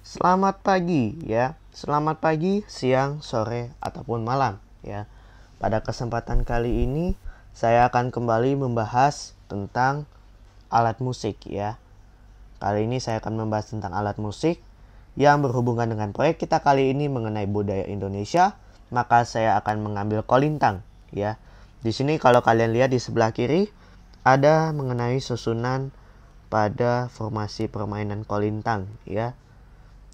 Selamat pagi ya. Selamat pagi, siang, sore, ataupun malam ya. Pada kesempatan kali ini saya akan kembali membahas tentang alat musik ya. Kali ini saya akan membahas tentang alat musik yang berhubungan dengan proyek kita kali ini mengenai budaya Indonesia. Maka saya akan mengambil kolintang ya. Di sini kalau kalian lihat di sebelah kiri ada mengenai susunan pada formasi permainan kolintang ya.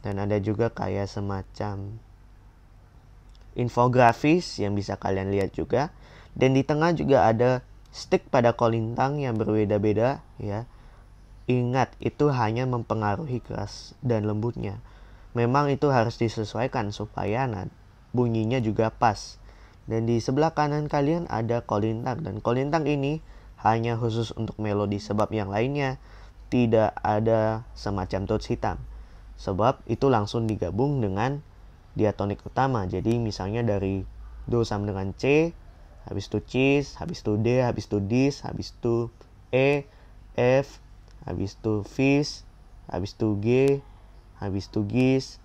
Dan ada juga kayak semacam infografis yang bisa kalian lihat juga. Dan di tengah juga ada stick pada kolintang yang berbeda-beda ya. Ingat, itu hanya mempengaruhi keras dan lembutnya. Memang itu harus disesuaikan supaya bunyinya juga pas. Dan di sebelah kanan kalian ada kolintang. Dan kolintang ini hanya khusus untuk melodi, sebab yang lainnya tidak ada semacam tuts hitam. Sebab itu langsung digabung dengan diatonik utama. Jadi misalnya dari Do sama dengan C, habis itu Cis, habis itu D, habis itu Dis, habis itu E, F, habis itu Fis, habis itu G, habis itu Gis,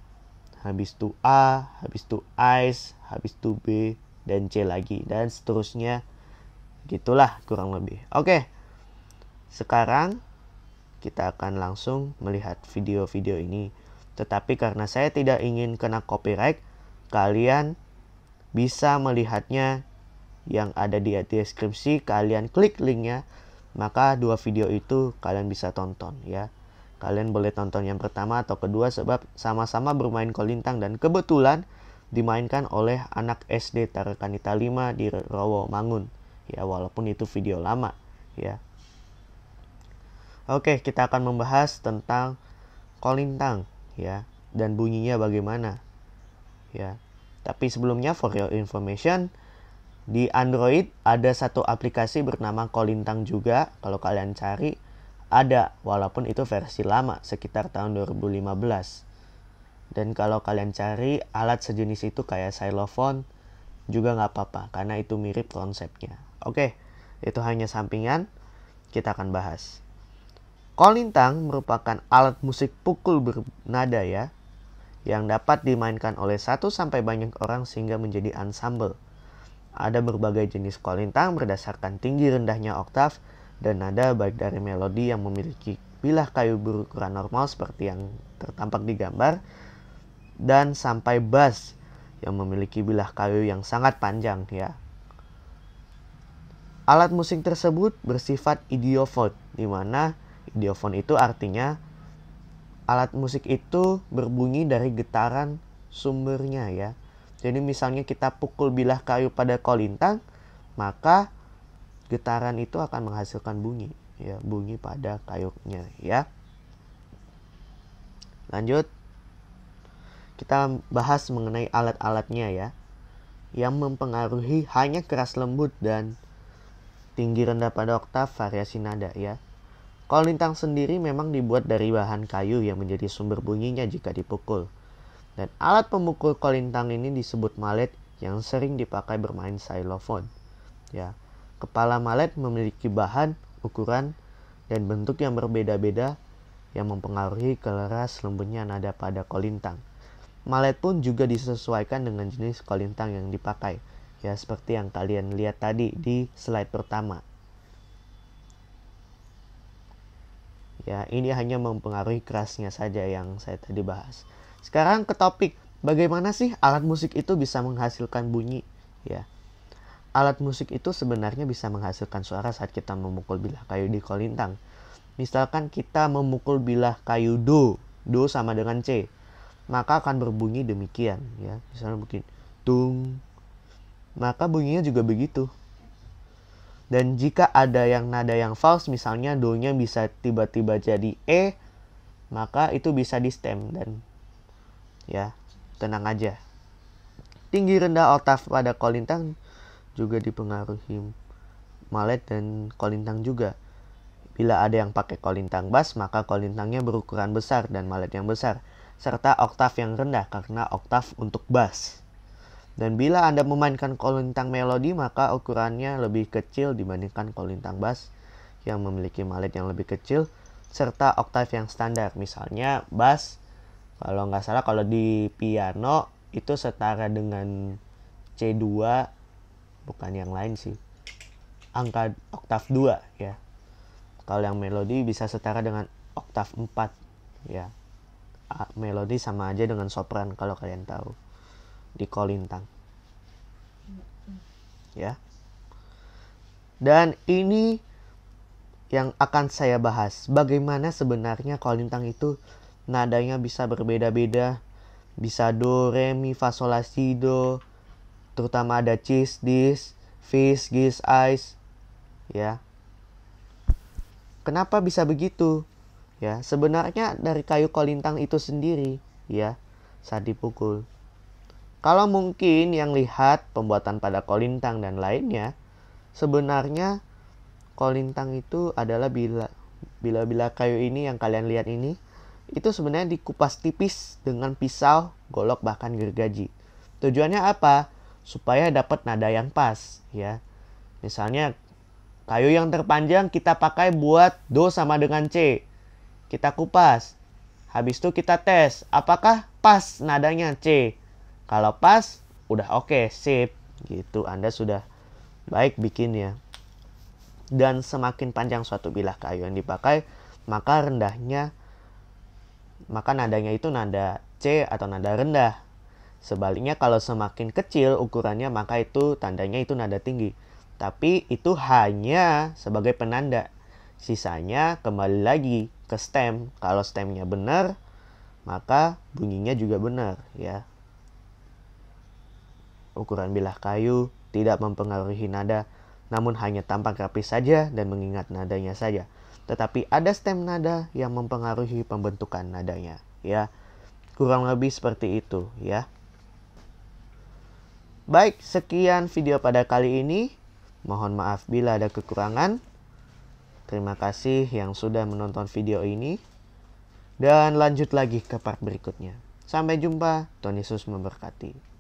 habis itu A, habis itu Ais, habis itu B, dan C lagi. Dan seterusnya. Gitulah kurang lebih. Oke, sekarang kita akan langsung melihat video-video ini. Tetapi karena saya tidak ingin kena copyright, kalian bisa melihatnya yang ada di deskripsi. Kalian klik linknya, maka dua video itu kalian bisa tonton ya. Kalian boleh tonton yang pertama atau kedua, sebab sama-sama bermain kolintang dan kebetulan dimainkan oleh anak SD Tarakanita 5 di Rawamangun ya, walaupun itu video lama ya. Oke, kita akan membahas tentang kolintang ya, dan bunyinya bagaimana ya. Tapi sebelumnya, for your information, di Android ada satu aplikasi bernama Kolintang juga. Kalau kalian cari ada, walaupun itu versi lama sekitar tahun 2015. Dan kalau kalian cari alat sejenis itu kayak xylophone juga nggak apa-apa, karena itu mirip konsepnya. Oke, itu hanya sampingan. Kita akan bahas. Kolintang merupakan alat musik pukul bernada ya, yang dapat dimainkan oleh satu sampai banyak orang sehingga menjadi ensemble. Ada berbagai jenis kolintang berdasarkan tinggi rendahnya oktav dan nada, baik dari melodi yang memiliki bilah kayu berukuran normal seperti yang tertampak di gambar, dan sampai bass yang memiliki bilah kayu yang sangat panjang ya. Alat musik tersebut bersifat idiofon, di mana idiofon itu artinya alat musik itu berbunyi dari getaran sumbernya ya. Jadi misalnya kita pukul bilah kayu pada kolintang, maka getaran itu akan menghasilkan bunyi ya, bunyi pada kayunya ya. Lanjut, kita bahas mengenai alat-alatnya ya, yang mempengaruhi hanya keras lembut dan tinggi rendah pada oktav variasi nada ya. Kolintang sendiri memang dibuat dari bahan kayu yang menjadi sumber bunyinya jika dipukul. Dan alat pemukul kolintang ini disebut mallet yang sering dipakai bermain xylophone. Ya. Kepala mallet memiliki bahan, ukuran, dan bentuk yang berbeda-beda yang mempengaruhi keras lembutnya nada pada kolintang. Mallet pun juga disesuaikan dengan jenis kolintang yang dipakai. Ya, seperti yang kalian lihat tadi di slide pertama. Ya, ini hanya mempengaruhi kerasnya saja yang saya tadi bahas. Sekarang ke topik, bagaimana sih alat musik itu bisa menghasilkan bunyi? Ya, alat musik itu sebenarnya bisa menghasilkan suara saat kita memukul bilah kayu di kolintang. Misalkan kita memukul bilah kayu do sama dengan C, maka akan berbunyi demikian ya. Misalnya mungkin tung, maka bunyinya juga begitu. Dan jika ada yang nada yang false, misalnya do-nya bisa tiba-tiba jadi E, maka itu bisa di stem. Dan ya, tenang aja. Tinggi rendah oktav pada kolintang juga dipengaruhi mallet dan kolintang juga. Bila ada yang pakai kolintang bass, maka kolintangnya berukuran besar dan mallet yang besar, serta oktav yang rendah karena oktav untuk bass. Dan bila Anda memainkan kolintang melodi, maka ukurannya lebih kecil dibandingkan kolintang bass yang memiliki mallet yang lebih kecil serta oktav yang standar. Misalnya bass Kalau nggak salah kalau di piano itu setara dengan C2, bukan yang lain sih. Angka oktav 2 ya. Kalau yang melodi bisa setara dengan oktav 4 ya. Melodi sama aja dengan sopran kalau kalian tahu di kolintang. Ya. Dan ini yang akan saya bahas, bagaimana sebenarnya kolintang itu nadanya bisa berbeda-beda, bisa do, re, mi, fa, sol, la, si, do, terutama ada cis, dis, fis, gis, ais, ya. Kenapa bisa begitu? Ya, sebenarnya dari kayu kolintang itu sendiri, ya, saat dipukul. Kalau mungkin yang lihat pembuatan pada kolintang dan lainnya, sebenarnya kolintang itu adalah bila kayu ini yang kalian lihat ini, itu sebenarnya dikupas tipis dengan pisau, golok, bahkan gergaji. Tujuannya apa? Supaya dapat nada yang pas, ya. Misalnya kayu yang terpanjang kita pakai buat do sama dengan C. Kita kupas. Habis itu kita tes, apakah pas nadanya C? Kalau pas, udah oke, sip. Gitu, Anda sudah baik bikinnya. Dan semakin panjang suatu bilah kayu yang dipakai, maka nadanya itu nada C atau nada rendah. Sebaliknya kalau semakin kecil ukurannya, maka itu tandanya itu nada tinggi. Tapi itu hanya sebagai penanda. Sisanya kembali lagi ke stem. Kalau stemnya benar, maka bunyinya juga benar, ya. Ukuran bilah kayu tidak mempengaruhi nada, namun hanya tampak rapi saja dan mengingat nadanya saja. Tetapi ada stem nada yang mempengaruhi pembentukan nadanya, ya. Kurang lebih seperti itu, ya. Baik, sekian video pada kali ini. Mohon maaf bila ada kekurangan. Terima kasih yang sudah menonton video ini. Dan lanjut lagi ke part berikutnya. Sampai jumpa, Tuhan Yesus memberkati.